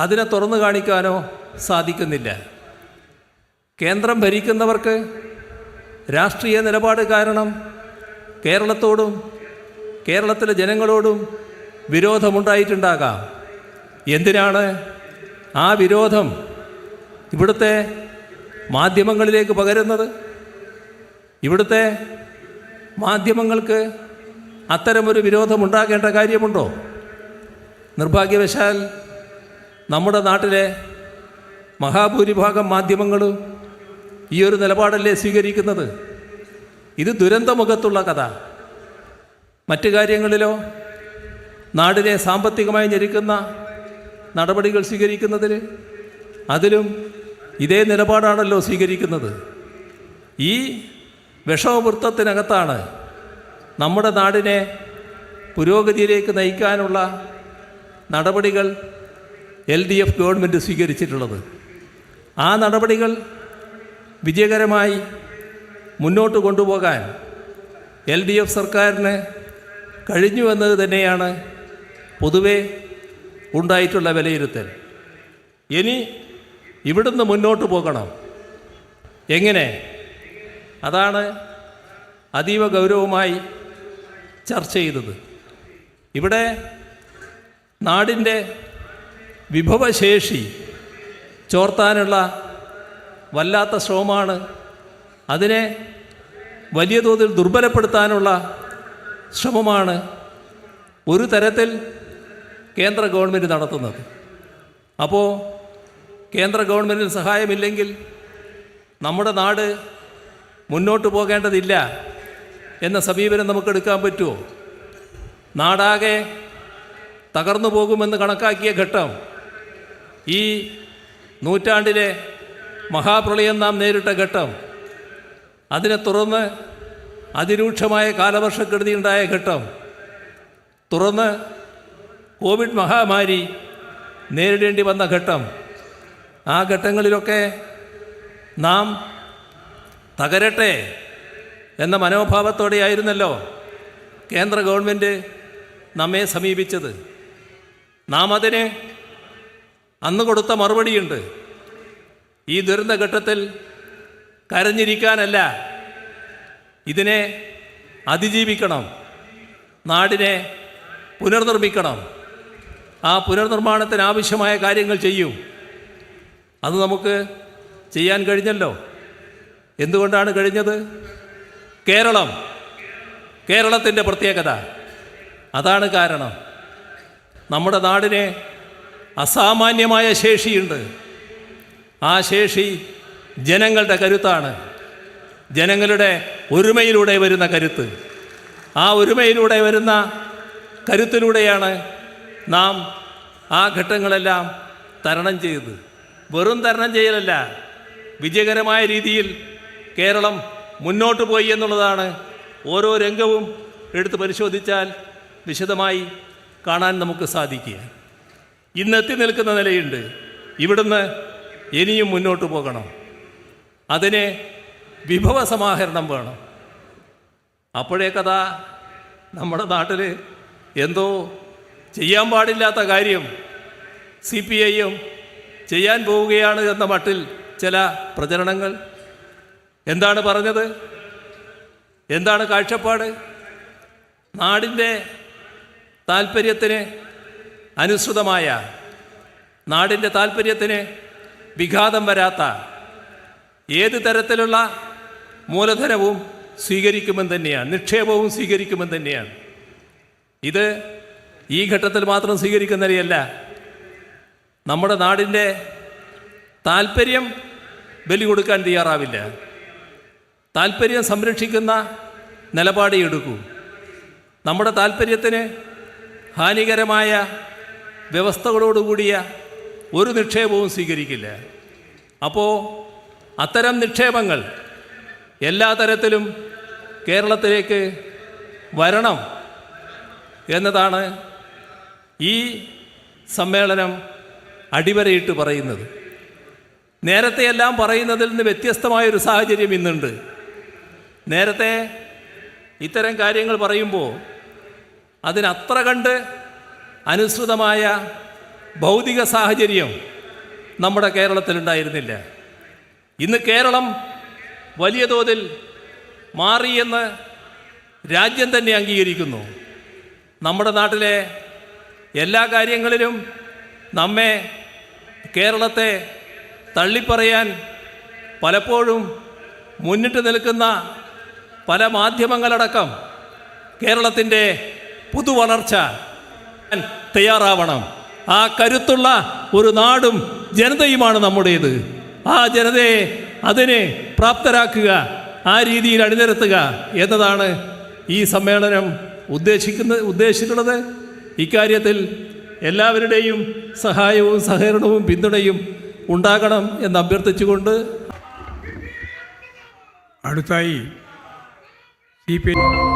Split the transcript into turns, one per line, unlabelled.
അതിനെ തുറന്നു കാണിക്കാനോ സാധിക്കുന്നില്ല. കേന്ദ്രം ഭരിക്കുന്നവർക്ക് രാഷ്ട്രീയ നിലപാട് കാരണം കേരളത്തോടും കേരളത്തിലെ ജനങ്ങളോടും വിരോധമുണ്ടായിട്ടുണ്ടാകാം. എന്തിനാണ് ആ വിരോധം ഇവിടുത്തെ മാധ്യമങ്ങളിലേക്ക് പകരുന്നത്? ഇവിടുത്തെ മാധ്യമങ്ങൾക്ക് അത്തരമൊരു വിരോധമുണ്ടാകേണ്ട കാര്യമുണ്ടോ? നിർഭാഗ്യവശാൽ നമ്മുടെ നാട്ടിലെ മഹാഭൂരിഭാഗം മാധ്യമങ്ങളും ഈ ഒരു നിലപാടല്ലേ സ്വീകരിക്കുന്നത്. ഇത് ദുരന്തമുഖത്തുള്ള കഥ. മറ്റു കാര്യങ്ങളിലോ നാടിനെ സാമ്പത്തികമായി ഞെരുക്കുന്ന നടപടികൾ സ്വീകരിക്കുന്നതിൽ അതിലും ഇതേ നിലപാടാണല്ലോ സ്വീകരിക്കുന്നത്. ഈ വിഷമവൃത്തത്തിനകത്താണ് നമ്മുടെ നാടിനെ പുരോഗതിയിലേക്ക് നയിക്കാനുള്ള നടപടികൾ LDF ഗവൺമെൻറ് സ്വീകരിച്ചിട്ടുള്ളത്. ആ നടപടികൾ വിജയകരമായി മുന്നോട്ട് കൊണ്ടുപോകാൻ LDF സർക്കാരിന് കഴിഞ്ഞു എന്നത് തന്നെയാണ് പൊതുവെ ഉണ്ടായിട്ടുള്ള വിലയിരുത്തൽ. ഇനി ഇവിടുന്ന് മുന്നോട്ട് പോകണം. എങ്ങനെ? അതാണ് അതീവ ഗൗരവമായി ചർച്ച ചെയ്തത്. ഇവിടെ നാടിൻ്റെ വിഭവശേഷി ചോർത്താനുള്ള വല്ലാത്ത ശ്രമമാണ്, അതിനെ വലിയ തോതിൽ ദുർബലപ്പെടുത്താനുള്ള ശ്രമമാണ് ഒരു തരത്തിൽ കേന്ദ്ര ഗവൺമെൻറ് നടത്തുന്നത്. അപ്പോൾ കേന്ദ്ര ഗവൺമെൻറ്റിന് സഹായമില്ലെങ്കിൽ നമ്മുടെ നാട് മുന്നോട്ട് പോകേണ്ടതില്ല എന്ന സമീപനം നമുക്കെടുക്കാൻ പറ്റുമോ? നാടാകെ തകർന്നു പോകുമെന്ന് കണക്കാക്കിയ ഘട്ടം, ഈ നൂറ്റാണ്ടിലെ മഹാപ്രളയം നാം നേരിട്ട ഘട്ടം, അതിനെ തുറന്ന് അതിരൂക്ഷമായ കാലവർഷക്കെടുതി ഉണ്ടായ ഘട്ടം, തുറന്ന് കോവിഡ് മഹാമാരി നേരിടേണ്ടി വന്ന ഘട്ടം, ആ ഘട്ടങ്ങളിലൊക്കെ നാം തകരട്ടെ എന്ന മനോഭാവത്തോടെയായിരുന്നല്ലോ കേന്ദ്ര ഗവൺമെൻറ് നമ്മെ സമീപിച്ചത്. നാം അതിന് അന്ന് കൊടുത്ത മറുപടിയുണ്ട്. ഈ ദുരന്തഘട്ടത്തിൽ കരഞ്ഞിരിക്കാനല്ല, ഇതിനെ അതിജീവിക്കണം, നാടിനെ പുനർനിർമ്മിക്കണം. ആ പുനർനിർമ്മാണത്തിനാവശ്യമായ കാര്യങ്ങൾ ചെയ്യും. അത് നമുക്ക് ചെയ്യാൻ കഴിഞ്ഞല്ലോ. എന്തുകൊണ്ടാണ് കഴിഞ്ഞത്? കേരളത്തിൻ്റെ പ്രത്യേകത അതാണ് കാരണം. നമ്മുടെ നാടിന് അസാമാന്യമായ ശേഷിയുണ്ട്. ആ ശേഷി ജനങ്ങളുടെ കരുത്താണ്, ജനങ്ങളുടെ ഒരുമയിലൂടെ വരുന്ന കരുത്ത്. ആ ഒരുമയിലൂടെ വരുന്ന കരുത്തിലൂടെയാണ് നാം ആ ഘട്ടങ്ങളെല്ലാം തരണം ചെയ്തത്. വെറും തരണം ചെയ്യലല്ല, വിജയകരമായ രീതിയിൽ കേരളം മുന്നോട്ട് പോയി എന്നുള്ളതാണ് ഓരോ രംഗവും എടുത്ത് പരിശോധിച്ചാൽ വിശദമായി കാണാൻ നമുക്ക് സാധിക്കുക. ഇന്നെത്തി നിൽക്കുന്ന നിലയുണ്ട്. ഇവിടുന്ന് ഇനിയും മുന്നോട്ട് പോകണം. അതിന് വിഭവ സമാഹരണം വേണം. അപ്പോഴേക്കതാ നമ്മുടെ നാട്ടിൽ എന്തോ ചെയ്യാൻ പാടില്ലാത്ത കാര്യം CPIM ചെയ്യാൻ പോവുകയാണ് എന്ന മട്ടിൽ ചില പ്രചരണങ്ങൾ. എന്താണ് പറഞ്ഞത്? എന്താണ് കാഴ്ചപ്പാട്? നാടിൻ്റെ താൽപ്പര്യത്തിന് അനുസൃതമായ, നാടിൻ്റെ താൽപ്പര്യത്തിന് വിഘാതം വരാത്ത ഏത് തരത്തിലുള്ള മൂലധനവും സ്വീകരിക്കുമെന്ന് തന്നെയാണ്, നിക്ഷേപവും സ്വീകരിക്കുമെന്ന് തന്നെയാണ്. ഇത് ഈ ഘട്ടത്തിൽ മാത്രം സ്വീകരിക്കുന്നവരെയല്ല, നമ്മുടെ നാടിൻ്റെ താൽപ്പര്യം ബലി കൊടുക്കാൻ തയ്യാറാവില്ല. താൽപ്പര്യം സംരക്ഷിക്കുന്ന നിലപാടേ എടുക്കൂ. നമ്മുടെ താൽപ്പര്യത്തിന് ഹാനികരമായ വ്യവസ്ഥകളോടുകൂടിയ ഒരു നിക്ഷേപവും സ്വീകരിക്കില്ല. അപ്പോൾ അത്തരം നിക്ഷേപങ്ങൾ എല്ലാ തരത്തിലും കേരളത്തിലേക്ക് വരണം എന്നതാണ് ഈ സമ്മേളനം അടിവരയിട്ട് പറയുന്നത്. നേരത്തെയെല്ലാം പറയുന്നതിൽ നിന്ന് വ്യത്യസ്തമായൊരു സാഹചര്യം ഇന്നുണ്ട്. നേരത്തെ ഇത്തരം കാര്യങ്ങൾ പറയുമ്പോൾ അതിനത്ര കണ്ട് അനുസൃതമായ ഭൗതിക സാഹചര്യം നമ്മുടെ കേരളത്തിലുണ്ടായിരുന്നില്ല. ഇന്ന് കേരളം വലിയ തോതിൽ മാറിയെന്ന് രാജ്യം തന്നെ അംഗീകരിക്കുന്നു. നമ്മുടെ നാട്ടിലെ എല്ലാ കാര്യങ്ങളിലും നമ്മെ കേരളത്തെ തള്ളിപ്പറയാൻ പലപ്പോഴും മുന്നിട്ട് നിൽക്കുന്ന പല മാധ്യമങ്ങളടക്കം കേരളത്തിൻ്റെ പുതുവളർച്ച തയ്യാറാവണം. ആ കരുത്തുള്ള ഒരു നാടും ജനതയുമാണ് നമ്മുടേത്. ആ ജനതയെ അതിനെ പ്രാപ്തരാക്കുക, ആ രീതിയിൽ അണിനിരത്തുക എന്നതാണ് ഈ സമ്മേളനം ഉദ്ദേശിച്ചിട്ടുള്ളത്. ഇക്കാര്യത്തിൽ എല്ലാവരുടെയും സഹായവും സഹകരണവും പിന്തുണയും ഉണ്ടാകണം എന്ന് അഭ്യർത്ഥിച്ചുകൊണ്ട്
അടുത്തായി CPI